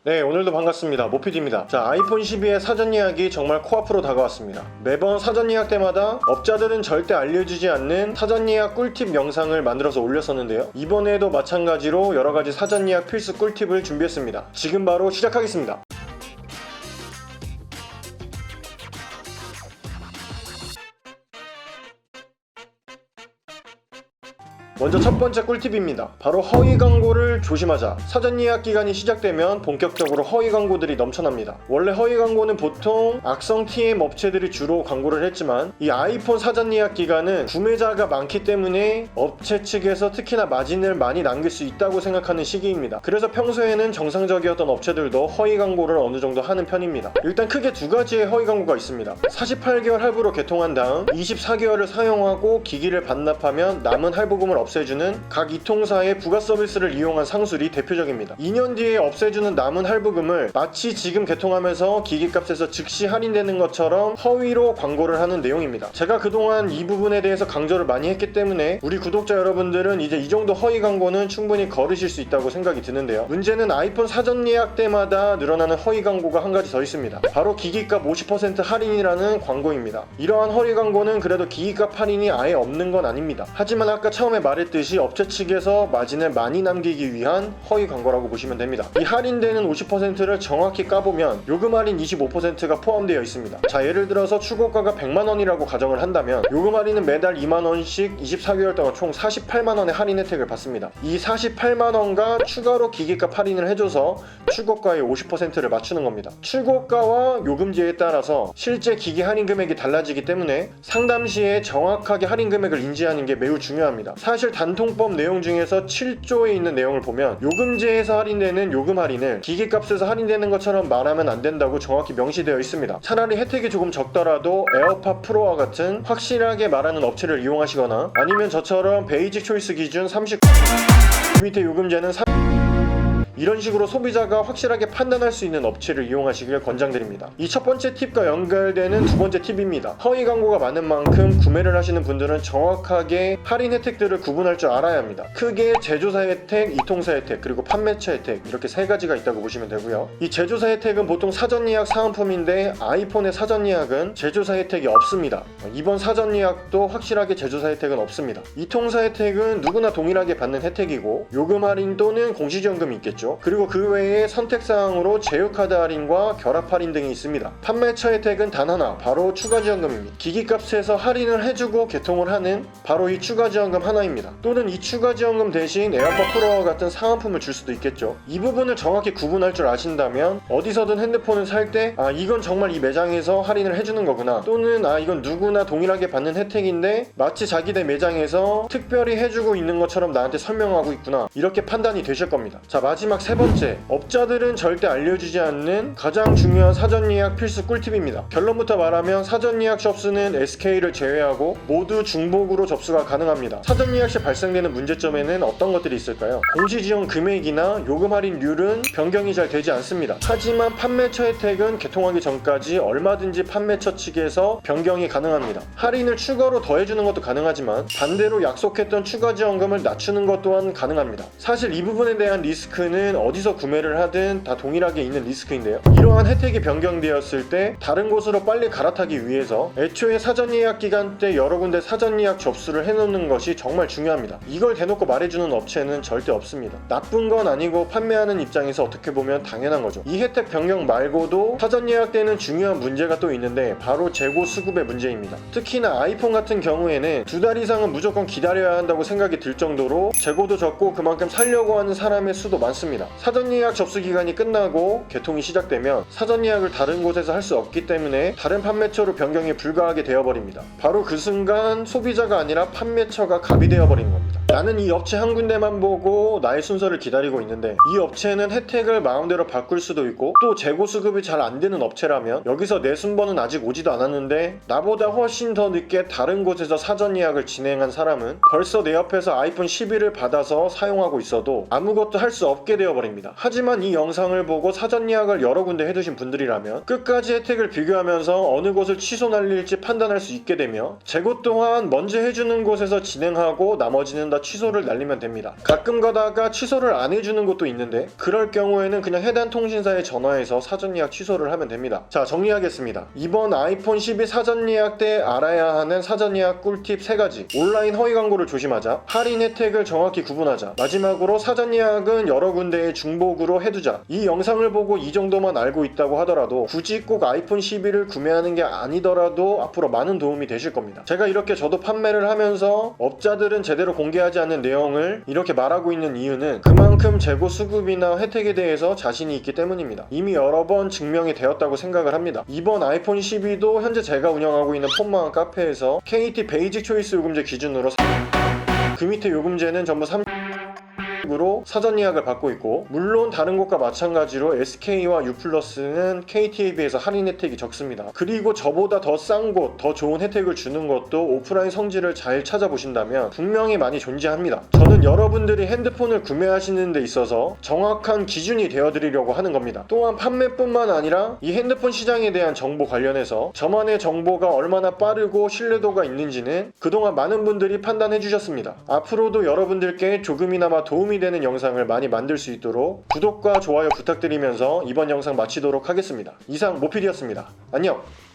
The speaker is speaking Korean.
네, 오늘도 반갑습니다. 모피디입니다. 자, 아이폰 12의 사전 예약이 정말 코앞으로 다가왔습니다. 매번 사전 예약 때마다 업자들은 절대 알려주지 않는 사전 예약 꿀팁 영상을 만들어서 올렸었는데요. 이번에도 마찬가지로 여러가지 사전 예약 필수 꿀팁을 준비했습니다. 지금 바로 시작하겠습니다. 먼저 첫 번째 꿀팁입니다. 바로 허위 광고를 조심하자. 사전 예약 기간이 시작되면 본격적으로 허위 광고들이 넘쳐납니다. 원래 허위 광고는 보통 악성 TM 업체들이 주로 광고를 했지만 이 아이폰 사전 예약 기간은 구매자가 많기 때문에 업체 측에서 특히나 마진을 많이 남길 수 있다고 생각하는 시기입니다. 그래서 평소에는 정상적이었던 업체들도 허위 광고를 어느 정도 하는 편입니다. 일단 크게 두 가지의 허위 광고가 있습니다. 48개월 할부로 개통한 다음 24개월을 사용하고 기기를 반납하면 남은 할부금을 없애주는 각 이통사의 부가 서비스를 이용한 상술이 대표적입니다. 2년 뒤에 없애주는 남은 할부금을 마치 지금 개통하면서 기기값에서 즉시 할인되는 것처럼 허위로 광고를 하는 내용입니다. 제가 그동안 이 부분에 대해서 강조를 많이 했기 때문에 우리 구독자 여러분들은 이제 이 정도 허위 광고는 충분히 거르실 수 있다고 생각이 드는데요. 문제는 아이폰 사전 예약 때마다 늘어나는 허위 광고가 한 가지 더 있습니다. 바로 기기값 50% 할인이라는 광고입니다. 이러한 허위 광고는 그래도 기기값 할인이 아예 없는 건 아닙니다. 하지만 아까 처음에 말했듯이 업체 측에서 마진을 많이 남기기 위한 허위 광고라고 보시면 됩니다. 이 할인되는 50%를 정확히 까보면 요금 할인 25%가 포함되어 있습니다. 자, 예를 들어서 출고가가 100만원이라고 가정을 한다면 요금 할인은 매달 2만원씩 24개월 동안 총 48만원의 할인 혜택을 받습니다. 이 48만원과 추가로 기기값 할인을 해줘서 출고가의 50%를 맞추는 겁니다. 출고가와 요금제에 따라서 실제 기기 할인 금액이 달라지기 때문에 상담 시에 정확하게 할인 금액을 인지하는 게 매우 중요합니다. 사실 단통법 내용 중에서 7조에 있는 내용을 보면 요금제에서 할인되는 요금 할인을 기기값에서 할인되는 것처럼 말하면 안 된다고 정확히 명시되어 있습니다. 차라리 혜택이 조금 적더라도 에어팟 프로와 같은 확실하게 말하는 업체를 이용하시거나 아니면 저처럼 베이직 초이스 기준 39 밑에 요금제는 이런 식으로 소비자가 확실하게 판단할 수 있는 업체를 이용하시길 권장드립니다. 이 첫 번째 팁과 연결되는 두 번째 팁입니다. 허위 광고가 많은 만큼 구매를 하시는 분들은 정확하게 할인 혜택들을 구분할 줄 알아야 합니다. 크게 제조사 혜택, 이통사 혜택, 그리고 판매처 혜택 이렇게 세 가지가 있다고 보시면 되고요. 이 제조사 혜택은 보통 사전 예약 사은품인데 아이폰의 사전 예약은 제조사 혜택이 없습니다. 이번 사전 예약도 확실하게 제조사 혜택은 없습니다. 이통사 혜택은 누구나 동일하게 받는 혜택이고 요금 할인 또는 공시지원금이 있겠죠. 그리고 그 외에 선택사항으로 제휴카드 할인과 결합 할인 등이 있습니다. 판매처 혜택은 단 하나, 바로 추가지원금입니다. 기기값에서 할인을 해주고 개통을 하는 바로 이 추가지원금 하나입니다. 또는 이 추가지원금 대신 에어팟 프로와 같은 사은품을 줄 수도 있겠죠. 이 부분을 정확히 구분할 줄 아신다면 어디서든 핸드폰을 살 때 이건 정말 이 매장에서 할인을 해주는 거구나, 또는 이건 누구나 동일하게 받는 혜택인데 마치 자기네 매장에서 특별히 해주고 있는 것처럼 나한테 설명하고 있구나, 이렇게 판단이 되실 겁니다. 자, 마지막 세 번째, 업자들은 절대 알려주지 않는 가장 중요한 사전 예약 필수 꿀팁입니다. 결론부터 말하면 사전 예약 접수는 SK를 제외하고 모두 중복으로 접수가 가능합니다. 사전 예약 시 발생되는 문제점에는 어떤 것들이 있을까요? 공시지원 금액이나 요금 할인율은 변경이 잘 되지 않습니다. 하지만 판매처 혜택은 개통하기 전까지 얼마든지 판매처 측에서 변경이 가능합니다. 할인을 추가로 더해주는 것도 가능하지만 반대로 약속했던 추가 지원금을 낮추는 것 또한 가능합니다. 사실 이 부분에 대한 리스크는 어디서 구매를 하든 다 동일하게 있는 리스크인데요. 이러한 혜택이 변경되었을 때 다른 곳으로 빨리 갈아타기 위해서 애초에 사전 예약 기간 때 여러 군데 사전 예약 접수를 해놓는 것이 정말 중요합니다. 이걸 대놓고 말해주는 업체는 절대 없습니다. 나쁜 건 아니고 판매하는 입장에서 어떻게 보면 당연한 거죠. 이 혜택 변경 말고도 사전 예약 때는 중요한 문제가 또 있는데 바로 재고 수급의 문제입니다. 특히나 아이폰 같은 경우에는 2달 이상은 무조건 기다려야 한다고 생각이 들 정도로 재고도 적고 그만큼 살려고 하는 사람의 수도 많습니다. 사전 예약 접수 기간이 끝나고 개통이 시작되면 사전 예약을 다른 곳에서 할 수 없기 때문에 다른 판매처로 변경이 불가하게 되어버립니다. 바로 그 순간 소비자가 아니라 판매처가 갑이 되어버리는 겁니다. 나는 이 업체 한 군데만 보고 나의 순서를 기다리고 있는데 이 업체는 혜택을 마음대로 바꿀 수도 있고 또 재고 수급이 잘 안 되는 업체라면 여기서 내 순번은 아직 오지도 않았는데 나보다 훨씬 더 늦게 다른 곳에서 사전 예약을 진행한 사람은 벌써 내 옆에서 아이폰 11을 받아서 사용하고 있어도 아무것도 할 수 없게 되어버립니다. 하지만 이 영상을 보고 사전 예약을 여러 군데 해두신 분들이라면 끝까지 혜택을 비교하면서 어느 곳을 취소 날릴지 판단할 수 있게 되며 재고 또한 먼저 해주는 곳에서 진행하고 나머지는 다 때마다 취소를 날리면 됩니다. 가끔 가다가 취소를 안 해주는 곳도 있는데 그럴 경우에는 그냥 해당 통신사에 전화해서 사전 예약 취소를 하면 됩니다. 자, 정리하겠습니다. 이번 아이폰 12 사전 예약 때 알아야 하는 사전 예약 꿀팁 3가지. 온라인 허위 광고를 조심하자. 할인 혜택을 정확히 구분하자. 마지막으로 사전 예약은 여러 군데의 중복으로 해두자. 이 영상을 보고 이 정도만 알고 있다고 하더라도 굳이 꼭 아이폰 12를 구매하는 게 아니더라도 앞으로 많은 도움이 되실 겁니다. 제가 이렇게 저도 판매를 하면서 업자들은 제대로 공개하지 않는 내용을 이렇게 말하고 있는 이유는 그만큼 재고 수급이나 혜택에 대해서 자신이 있기 때문입니다. 이미 여러 번 증명이 되었다고 생각을 합니다. 이번 아이폰 12도 현재 제가 운영하고 있는 폰망한 카페에서 KT 베이직 초이스 요금제 기준으로 그 밑에 요금제는 전부 3으로 사전 예약을 받고 있고, 물론 다른 곳과 마찬가지로 SK와 U+는 KT에 비해서 할인 혜택이 적습니다. 그리고 저보다 더 싼 곳, 더 좋은 혜택을 주는 것도 오프라인 성질을 잘 찾아보신다면 분명히 많이 존재합니다. 저는 여러분들이 핸드폰을 구매하시는 데 있어서 정확한 기준이 되어드리려고 하는 겁니다. 또한 판매뿐만 아니라 이 핸드폰 시장에 대한 정보 관련해서 저만의 정보가 얼마나 빠르고 신뢰도가 있는지는 그동안 많은 분들이 판단해 주셨습니다. 앞으로도 여러분들께 조금이나마 도움이 되는 영상을 많이 만들 수 있도록 구독과 좋아요 부탁드리면서 이번 영상 마치도록 하겠습니다. 이상 모피디였습니다. 안녕!